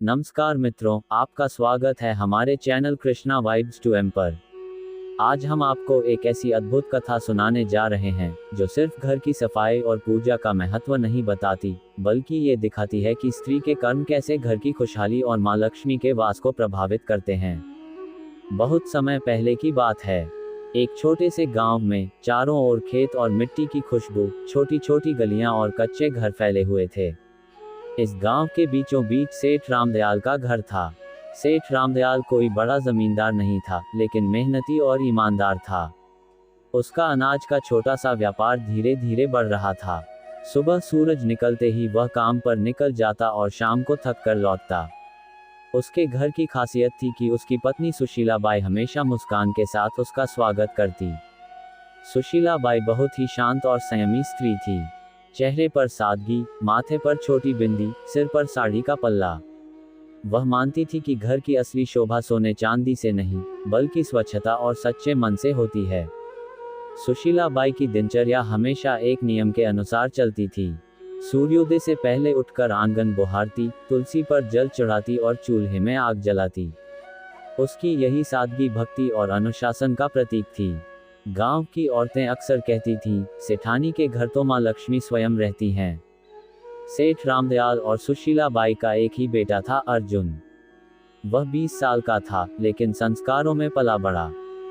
नमस्कार मित्रों, आपका स्वागत है हमारे channel Krishna vibes two M पर। आज हम आपको एक ऐसी अद्भुत कथा सुनाने जा रहे हैं जो सिर्फ घर की सफाई और पूजा का महत्व नहीं बताती, बल्कि ये दिखाती है कि स्त्री के कर्म कैसे घर की खुशहाली और मां लक्ष्मी के वास को प्रभावित करते हैं। बहुत समय पहले की बात है। एक छोटे से गांव में चारों ओर खेत और मिट्टी की खुशबू, छोटी छोटी गलियां और कच्चे घर फैले हुए थे। इस गांव के बीचों बीच सेठ रामदयाल का घर था। सेठ रामदयाल कोई बड़ा जमींदार नहीं था, लेकिन मेहनती और ईमानदार था। उसका अनाज का छोटा सा व्यापार धीरे धीरे बढ़ रहा था। सुबह सूरज निकलते ही वह काम पर निकल जाता और शाम को थक कर लौटता। उसके घर की खासियत थी कि उसकी पत्नी सुशीला बाई हमेशा मुस्कान के साथ उसका स्वागत करती। सुशीला बाई बहुत ही शांत और संयमी स्त्री थी। चेहरे पर सादगी, माथे पर छोटी बिंदी, सिर पर साड़ी का पल्ला। वह मानती थी कि घर की असली शोभा सोने चांदी से नहीं, बल्कि स्वच्छता और सच्चे मन से होती है। सुशीला बाई की दिनचर्या हमेशा एक नियम के अनुसार चलती थी। सूर्योदय से पहले उठकर आंगन बुहारती, तुलसी पर जल चढ़ाती और चूल्हे में आग जलाती। उसकी यही सादगी भक्ति और अनुशासन का प्रतीक थी। गांव की औरतें अक्सर कहती थीं, सेठानी के घर तो मां लक्ष्मी स्वयं रहती हैं। सेठ रामदयाल और सुशीला बाई का एक ही बेटा था, अर्जुन। वह 20 साल का था, लेकिन संस्कारों में पला बड़ा।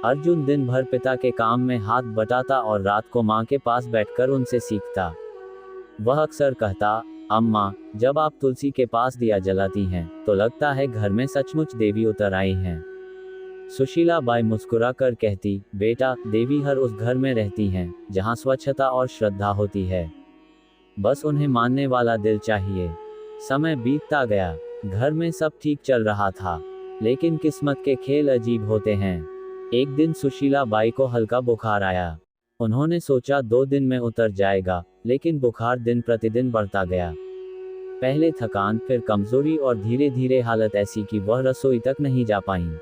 अर्जुन दिन भर पिता के काम में हाथ बटाता और रात को मां के पास बैठकर उनसे सीखता। वह अक्सर कहता, अम्मा, जब आप तुलसी के पास दिया जलाती हैं, तो लगता है घर में सचमुच देवी उतर आई हैं। सुशीला बाई मुस्कुरा कर कहती, बेटा, देवी हर उस घर में रहती हैं जहां स्वच्छता और श्रद्धा होती है। बस उन्हें मानने वाला दिल चाहिए। समय बीतता गया। घर में सब ठीक चल रहा था, लेकिन किस्मत के खेल अजीब होते हैं। एक दिन सुशीला बाई को हल्का बुखार आया। उन्होंने सोचा 2 दिन में उतर जाएगा, लेकिन बुखार दिन प्रतिदिन बढ़ता गया। पहले थकान, फिर कमजोरी और धीरे धीरे हालत ऐसी कि वह रसोई तक नहीं जा पाईं।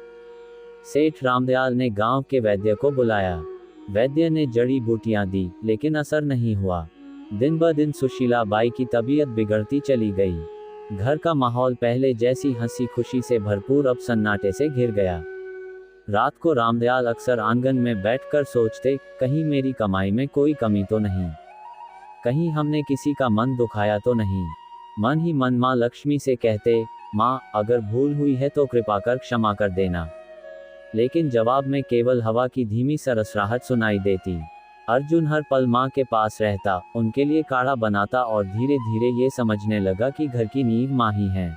सेठ रामदयाल ने गांव के वैद्य को बुलाया। वैद्य ने जड़ी बूटियां दी, लेकिन असर नहीं हुआ। दिन ब दिन सुशीला बाई की तबीयत बिगड़ती चली गई। घर का माहौल पहले जैसी हंसी खुशी से भरपूर अब सन्नाटे से घिर गया। रात को रामदयाल अक्सर आंगन में बैठकर सोचते, कहीं मेरी कमाई में कोई कमी तो नहीं, कहीं हमने किसी का मन दुखाया तो नहीं। मन ही मन मां लक्ष्मी से कहते, मां, अगर भूल हुई है तो कृपा कर क्षमा कर देना। लेकिन जवाब में केवल हवा की धीमी सरसराहट सुनाई देती। अर्जुन हर पल मां के पास रहता, उनके लिए काढ़ा बनाता और धीरे धीरे ये समझने लगा कि घर की नींव मां ही है।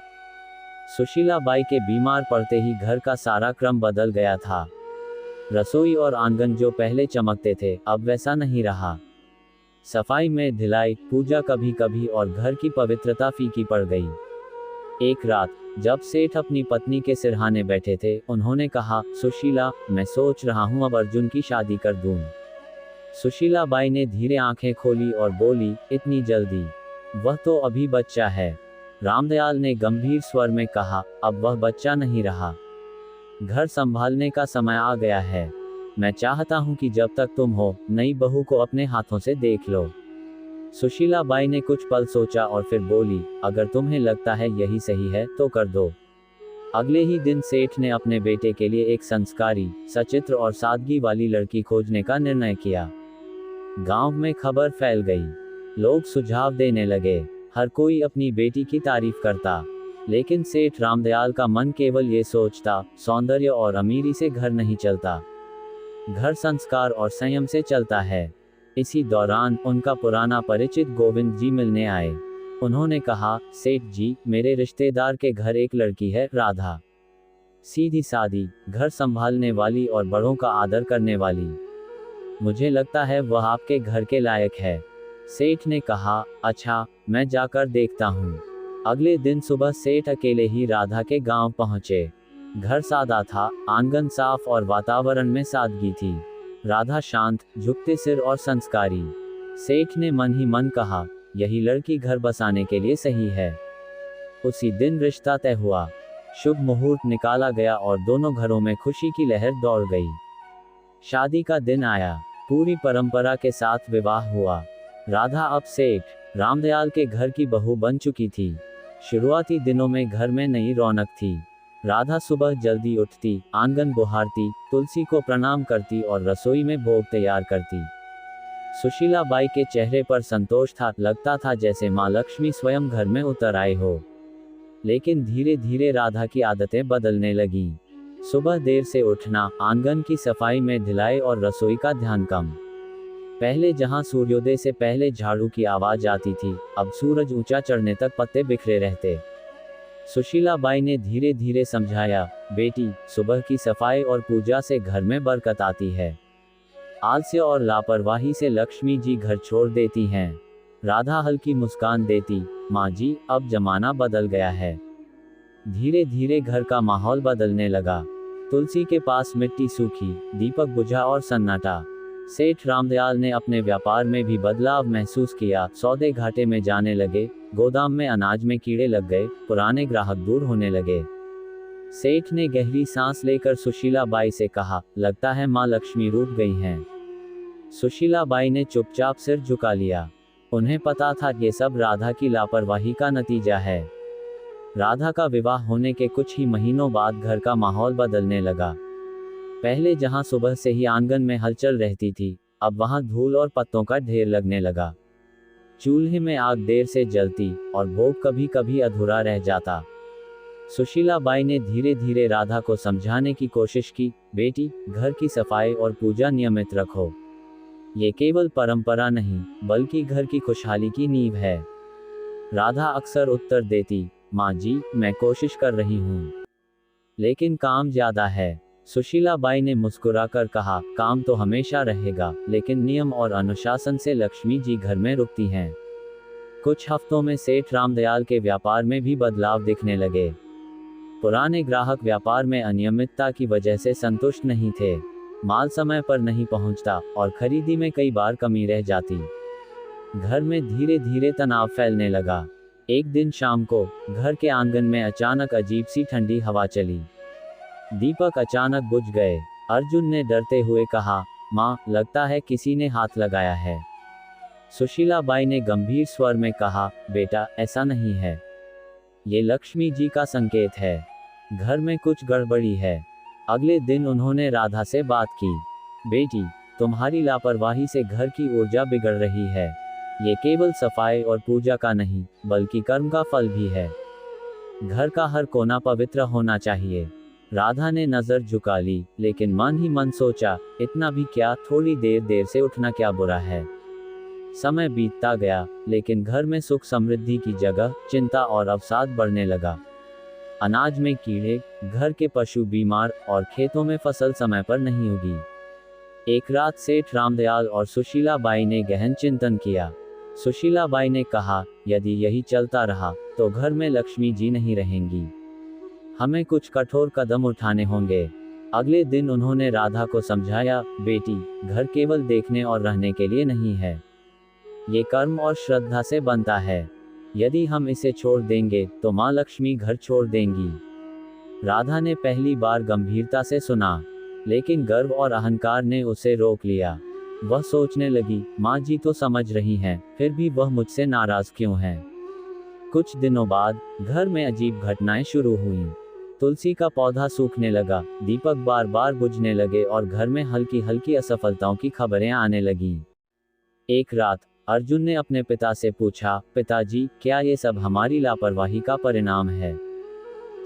सुशीला बाई के बीमार पड़ते ही घर का सारा क्रम बदल गया था। रसोई और आंगन जो पहले चमकते थे, अब वैसा नहीं रहा। सफाई में ढिलाई, पूजा कभी कभी और घर की पवित्रता फीकी पड़ गई। एक रात, जब सेठ अपनी पत्नी के सिरहाने बैठे थे, उन्होंने कहा, सुशीला, मैं सोच रहा हूं अब अर्जुन की शादी कर दूं। सुशीला बाई ने धीरे आंखें खोली और बोली, इतनी जल्दी? वह तो अभी बच्चा है। रामदयाल ने गंभीर स्वर में कहा, अब वह बच्चा नहीं रहा। घर संभालने का समय आ गया है। मैं चाहता हूं कि जब तक तुम हो, नई बहू को अपने हाथों से देख लो। सुशीला बाई ने कुछ पल सोचा और फिर बोली, अगर तुम्हें लगता है यही सही है तो कर दो। अगले ही दिन सेठ ने अपने बेटे के लिए एक संस्कारी, सचित्र और सादगी वाली लड़की खोजने का निर्णय किया। गांव में खबर फैल गई। लोग सुझाव देने लगे। हर कोई अपनी बेटी की तारीफ करता। लेकिन सेठ रामदयाल का मन केवल ये सोचता, सौंदर्य और अमीरी से घर नहीं चलता। घर संस्कार और संयम से चलता है। इसी दौरान उनका पुराना परिचित गोविंद जी मिलने आए। उन्होंने कहा, सेठ जी, मेरे रिश्तेदार के घर एक लड़की है, राधा। सीधी सादी, घर संभालने वाली और बड़ों का आदर करने वाली। मुझे लगता है वह आपके घर के लायक है। सेठ ने कहा, अच्छा, मैं जाकर देखता हूँ। अगले दिन सुबह सेठ अकेले ही राधा के गांव पहुंचे। घर सादा था, आंगन साफ और वातावरण में सादगी थी। राधा शांत, झुकते सिर और संस्कारी। सेठ ने मन ही मन कहा, यही लड़की घर बसाने के लिए सही है। उसी दिन रिश्ता तय हुआ। शुभ मुहूर्त निकाला गया और दोनों घरों में खुशी की लहर दौड़ गई। शादी का दिन आया। पूरी परंपरा के साथ विवाह हुआ। राधा अब सेठ रामदयाल के घर की बहू बन चुकी थी। शुरुआती दिनों में घर में नई रौनक थी। राधा सुबह जल्दी उठती, आंगन बुहारती, तुलसी को प्रणाम करती और रसोई में भोग तैयार करती। सुशीला बाई के चेहरे पर संतोष था, लगता था जैसे माँ लक्ष्मी स्वयं घर में उतर आए हो। लेकिन धीरे धीरे राधा की आदतें बदलने लगीं। सुबह देर से उठना, आंगन की सफाई में ढिलाई और रसोई का ध्यान कम। पहले जहां सूर्योदय से पहले झाड़ू की आवाज आती थी, अब सूरज ऊंचा चढ़ने तक पत्ते बिखरे रहते। सुशीला बाई ने धीरे धीरे समझाया, बेटी, सुबह की सफाई और पूजा से घर में बरकत आती है। आलस्य और लापरवाही से लक्ष्मी जी घर छोड़ देती हैं। राधा हल्की मुस्कान देती, माँ जी, अब जमाना बदल गया है। धीरे धीरे घर का माहौल बदलने लगा। तुलसी के पास मिट्टी सूखी, दीपक बुझा और सन्नाटा। सेठ रामदयाल ने अपने व्यापार में भी बदलाव महसूस किया। सौदे घाटे में जाने लगे, गोदाम में अनाज में कीड़े लग गए, पुराने ग्राहक दूर होने लगे। सेठ ने गहरी सांस लेकर सुशीला बाई से कहा, लगता है माँ लक्ष्मी रूठ गई हैं। सुशीला बाई ने चुपचाप सिर झुका लिया। उन्हें पता था ये सब राधा की लापरवाही का नतीजा है। राधा का विवाह होने के कुछ ही महीनों बाद घर का माहौल बदलने लगा। पहले जहां सुबह से ही आंगन में हलचल रहती थी, अब वहां धूल और पत्तों का ढेर लगने लगा। चूल्हे में आग देर से जलती और भोग कभी कभी अधूरा रह जाता। सुशीला बाई ने धीरे धीरे राधा को समझाने की कोशिश की, बेटी, घर की सफाई और पूजा नियमित रखो। ये केवल परंपरा नहीं, बल्कि घर की खुशहाली की नींव है। राधा अक्सर उत्तर देती, माँ जी, मैं कोशिश कर रही हूँ, लेकिन काम ज्यादा है। सुशीला बाई ने मुस्कुराकर कहा, काम तो हमेशा रहेगा, लेकिन नियम और अनुशासन से लक्ष्मी जी घर में रुकती हैं। कुछ हफ्तों में सेठ रामदयाल के व्यापार में भी बदलाव दिखने लगे। पुराने ग्राहक व्यापार में अनियमितता की वजह से संतुष्ट नहीं थे। माल समय पर नहीं पहुंचता और खरीदी में कई बार कमी रह जाती। घर में धीरे धीरे तनाव फैलने लगा। एक दिन शाम को घर के आंगन में अचानक अजीब सी ठंडी हवा चली। दीपक अचानक बुझ गए। अर्जुन ने डरते हुए कहा, माँ, लगता है किसी ने हाथ लगाया है। सुशीला बाई ने गंभीर स्वर में कहा, बेटा, ऐसा नहीं है। ये लक्ष्मी जी का संकेत है। घर में कुछ गड़बड़ी है। अगले दिन उन्होंने राधा से बात की, बेटी, तुम्हारी लापरवाही से घर की ऊर्जा बिगड़ रही है। ये केवल सफाई और पूजा का नहीं, बल्कि कर्म का फल भी है। घर का हर कोना पवित्र होना चाहिए। राधा ने नजर झुका ली, लेकिन मन ही मन सोचा, इतना भी क्या, थोड़ी देर से उठना क्या बुरा है। समय बीतता गया, लेकिन घर में सुख समृद्धि की जगह चिंता और अवसाद बढ़ने लगा। अनाज में कीड़े, घर के पशु बीमार और खेतों में फसल समय पर नहीं उगी। एक रात सेठ रामदयाल और सुशीला बाई ने गहन चिंतन किया। सुशीला बाई ने कहा, यदि यही चलता रहा तो घर में लक्ष्मी जी नहीं रहेंगी। हमें कुछ कठोर कदम उठाने होंगे। अगले दिन उन्होंने राधा को समझाया, बेटी, घर केवल देखने और रहने के लिए नहीं है। ये कर्म और श्रद्धा से बनता है। यदि हम इसे छोड़ देंगे तो माँ लक्ष्मी घर छोड़ देंगी। राधा ने पहली बार गंभीरता से सुना, लेकिन गर्व और अहंकार ने उसे रोक लिया। वह सोचने लगी, माँ जी तो समझ रही हैं, फिर भी वह मुझसे नाराज क्यों हैं। कुछ दिनों बाद घर में अजीब घटनाएं शुरू हुईं। तुलसी का पौधा सूखने लगा, दीपक बार बार बुझने लगे और घर में हल्की हल्की असफलताओं की खबरें आने लगीं। एक रात अर्जुन ने अपने पिता से पूछा, पिताजी, क्या ये सब हमारी लापरवाही का परिणाम है?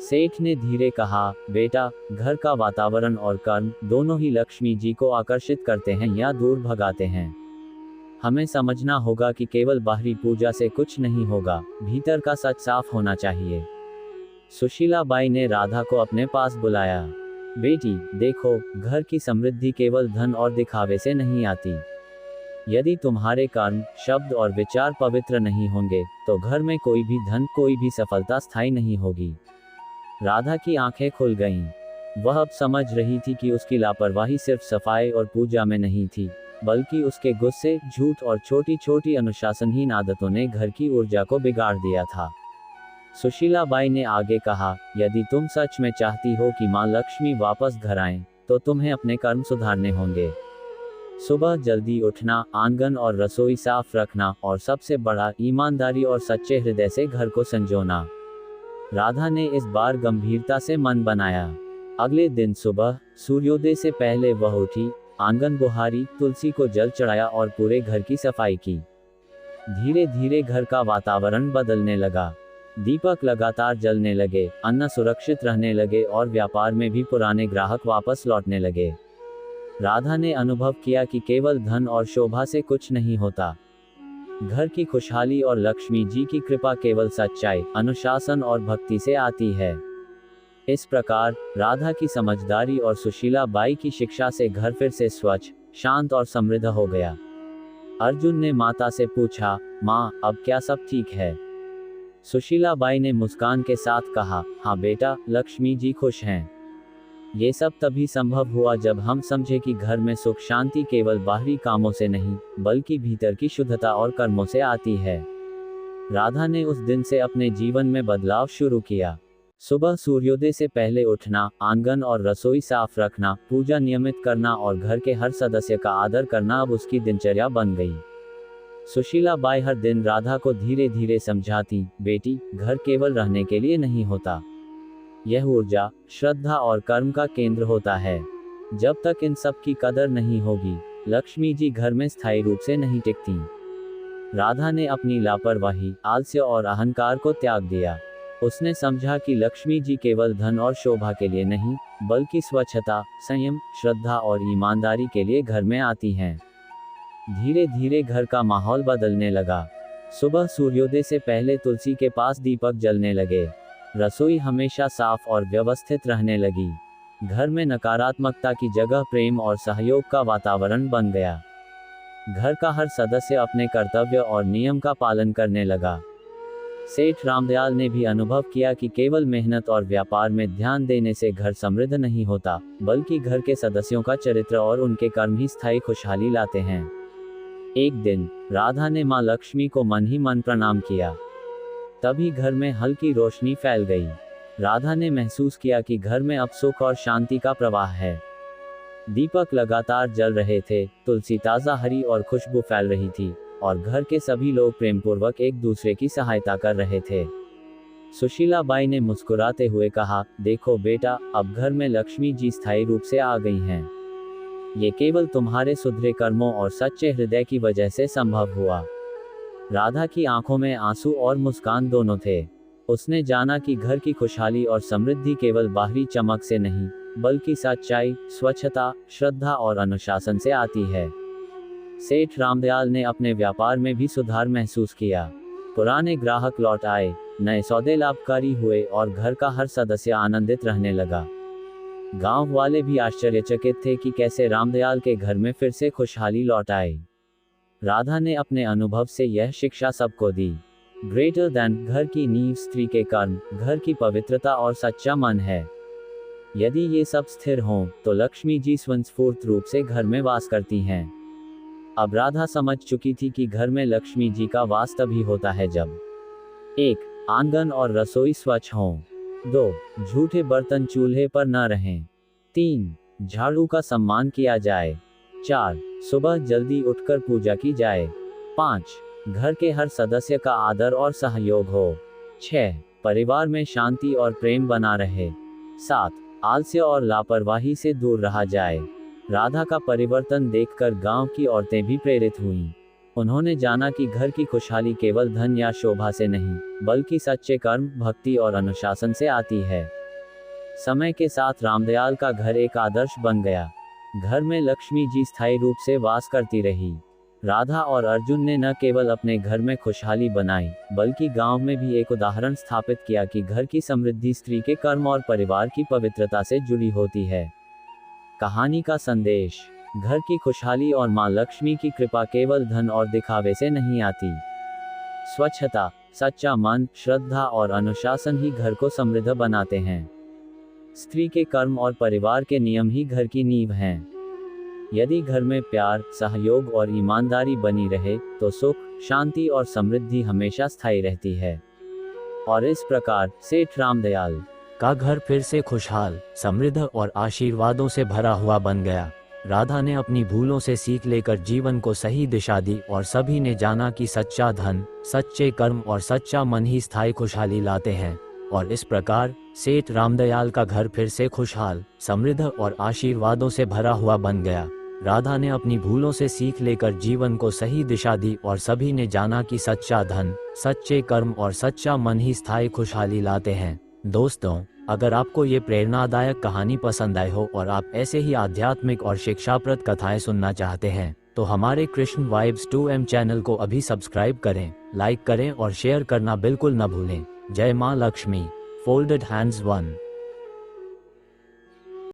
सेठ ने धीरे कहा, बेटा, घर का वातावरण और कर्म दोनों ही लक्ष्मी जी को आकर्षित करते हैं या दूर भगाते हैं। हमें समझना होगा कि केवल बाहरी पूजा से कुछ नहीं होगा, भीतर का सच साफ होना चाहिए। सुशीला बाई ने राधा को अपने पास बुलाया। बेटी, देखो, घर की समृद्धि केवल धन और दिखावे से नहीं आती। यदि तुम्हारे कर्म, शब्द और विचार पवित्र नहीं होंगे, तो घर में कोई भी धन, कोई भी सफलता स्थायी नहीं होगी। राधा की आंखें खुल गईं। वह अब समझ रही थी कि उसकी लापरवाही सिर्फ सफाई और पूजा में नहीं थी, बल्कि उसके गुस्से, झूठ और छोटी छोटी अनुशासनहीन आदतों ने घर की ऊर्जा को बिगाड़ दिया था। सुशीला बाई ने आगे कहा, यदि तुम सच में चाहती हो कि माँ लक्ष्मी वापस घर आएं, तो तुम्हें अपने कर्म सुधारने होंगे। सुबह जल्दी उठना, आंगन और रसोई साफ रखना, और सबसे बड़ा, ईमानदारी और सच्चे हृदय से घर को संजोना। राधा ने इस बार गंभीरता से मन बनाया। अगले दिन सुबह सूर्योदय से पहले वह उठी, आंगन बुहारी, तुलसी को जल चढ़ाया और पूरे घर की सफाई की। धीरे धीरे घर का वातावरण बदलने लगा। दीपक लगातार जलने लगे, अन्न सुरक्षित रहने लगे और व्यापार में भी पुराने ग्राहक वापस लौटने लगे। राधा ने अनुभव किया कि केवल धन और शोभा से कुछ नहीं होता। घर की खुशहाली और लक्ष्मी जी की कृपा केवल सच्चाई, अनुशासन और भक्ति से आती है। इस प्रकार राधा की समझदारी और सुशीला बाई की शिक्षा से घर फिर से स्वच्छ, शांत और समृद्ध हो गया। अर्जुन ने माता से पूछा, माँ, अब क्या सब ठीक है? सुशीला बाई ने मुस्कान के साथ कहा, हाँ बेटा, लक्ष्मी जी खुश हैं। ये सब तभी संभव हुआ जब हम समझे कि घर में सुख शांति केवल बाहरी कामों से नहीं, बल्कि भीतर की शुद्धता और कर्मों से आती है। राधा ने उस दिन से अपने जीवन में बदलाव शुरू किया। सुबह सूर्योदय से पहले उठना, आंगन और रसोई साफ रखना, पूजा नियमित करना और घर के हर सदस्य का आदर करना अब उसकी दिनचर्या बन गई। सुशीला बाई हर दिन राधा को धीरे धीरे समझाती, बेटी, घर केवल रहने के लिए नहीं होता। यह ऊर्जा, श्रद्धा और कर्म का केंद्र होता है। जब तक इन सब की कदर नहीं होगी, लक्ष्मी जी घर में स्थायी रूप से नहीं टिकती। राधा ने अपनी लापरवाही, आलस्य और अहंकार को त्याग दिया। उसने समझा कि लक्ष्मी जी केवल धन और शोभा के लिए नहीं, बल्कि स्वच्छता, संयम, श्रद्धा और ईमानदारी के लिए घर में आती हैं। धीरे धीरे घर का माहौल बदलने लगा। सुबह सूर्योदय से पहले तुलसी के पास दीपक जलने लगे। रसोई हमेशा साफ और व्यवस्थित रहने लगी। घर में नकारात्मकता की जगह प्रेम और सहयोग का वातावरण बन गया। घर का हर सदस्य अपने कर्तव्य और नियम का पालन करने लगा। सेठ रामदयाल ने भी अनुभव किया कि केवल मेहनत और व्यापार में ध्यान देने से घर समृद्ध नहीं होता, बल्कि घर के सदस्यों का चरित्र और उनके कर्म ही स्थायी खुशहाली लाते हैं। एक दिन राधा ने मां लक्ष्मी को मन ही मन प्रणाम किया। तभी घर में हल्की रोशनी फैल गई। राधा ने महसूस किया कि घर में अब सुख और शांति का प्रवाह है। दीपक लगातार जल रहे थे, तुलसी ताज़ा हरी और खुशबू फैल रही थी, और घर के सभी लोग प्रेमपूर्वक एक दूसरे की सहायता कर रहे थे। सुशीला बाई ने मुस्कुराते हुए कहा, देखो बेटा, अब घर में लक्ष्मी जी स्थायी रूप से आ गई हैं। ये केवल तुम्हारे सुधरे कर्मों और सच्चे हृदय की वजह से संभव हुआ। राधा की आंखों में आंसू और मुस्कान दोनों थे। उसने जाना कि घर की खुशहाली और समृद्धि केवल बाहरी चमक से नहीं, बल्कि सच्चाई, स्वच्छता, श्रद्धा और अनुशासन से आती है। सेठ रामदयाल ने अपने व्यापार में भी सुधार महसूस किया। पुराने ग्राहक लौट आए, नए सौदे लाभकारी हुए और घर का हर सदस्य आनंदित रहने लगा। गांव वाले भी आश्चर्यचकित थे कि कैसे रामदयाल के घर में फिर से खुशहाली लौट आई। राधा ने अपने अनुभव से यह शिक्षा सबको दी। ग्रेटर देन घर की नींव स्त्री के कर्म, घर की पवित्रता और सच्चा मन है। यदि ये सब स्थिर हों, तो लक्ष्मी जी स्वतंत्र रूप से घर में वास करती हैं। अब राधा समझ चुकी थी कि घर में लक्ष्मी जी का वास तभी होता है जब 1. आंगन और रसोई स्वच्छ हों। 2. झूठे बर्तन चूल्हे पर न रहें। 3. झाड़ू का सम्मान किया जाए। 4. सुबह जल्दी उठकर पूजा की जाए। 5. घर के हर सदस्य का आदर और सहयोग हो। 6. परिवार में शांति और प्रेम बना रहे। 7. आलस्य और लापरवाही से दूर रहा जाए। राधा का परिवर्तन देखकर गांव की औरतें भी प्रेरित हुईं। उन्होंने जाना कि घर की खुशहाली केवल धन या शोभा से नहीं, बल्कि सच्चे कर्म, भक्ति और अनुशासन से आती है। समय के साथ रामदयाल का घर एक आदर्श बन गया। घर में लक्ष्मी जी स्थायी रूप से वास करती रही। राधा और अर्जुन ने न केवल अपने घर में खुशहाली बनाई, बल्कि गांव में भी एक उदाहरण स्थापित किया कि घर की समृद्धि स्त्री के कर्म और परिवार की पवित्रता से जुड़ी होती है। कहानी का संदेश: घर की खुशहाली और मां लक्ष्मी की कृपा केवल धन और दिखावे से नहीं आती। स्वच्छता, सच्चा मन, श्रद्धा और अनुशासन ही घर को समृद्ध बनाते हैं। स्त्री के कर्म और परिवार के नियम ही घर की नींव हैं। यदि घर में प्यार, सहयोग और ईमानदारी बनी रहे, तो सुख, शांति और समृद्धि हमेशा स्थायी रहती है। और इस प्रकार सेठ रामदयाल का घर फिर से खुशहाल, समृद्ध और आशीर्वादों से भरा हुआ बन गया। राधा ने अपनी भूलों से सीख लेकर जीवन को सही दिशा दी और सभी ने जाना कि सच्चा धन, सच्चे कर्म और सच्चा मन ही स्थायी खुशहाली लाते हैं। और इस प्रकार सेठ रामदयाल का घर फिर से खुशहाल, समृद्ध और आशीर्वादों से भरा हुआ बन गया। राधा ने अपनी भूलों से सीख लेकर जीवन को सही दिशा दी और सभी ने जाना कि सच्चा धन, सच्चे कर्म और सच्चा मन ही स्थायी खुशहाली लाते हैं। दोस्तों, अगर आपको ये प्रेरणादायक कहानी पसंद आई हो और आप ऐसे ही आध्यात्मिक और शिक्षाप्रद कथाएं सुनना चाहते हैं तो हमारे कृष्ण वाइब्स 2M चैनल को अभी सब्सक्राइब करें, लाइक करें और शेयर करना बिल्कुल न भूलें। जय मां लक्ष्मी। Folded hands 1।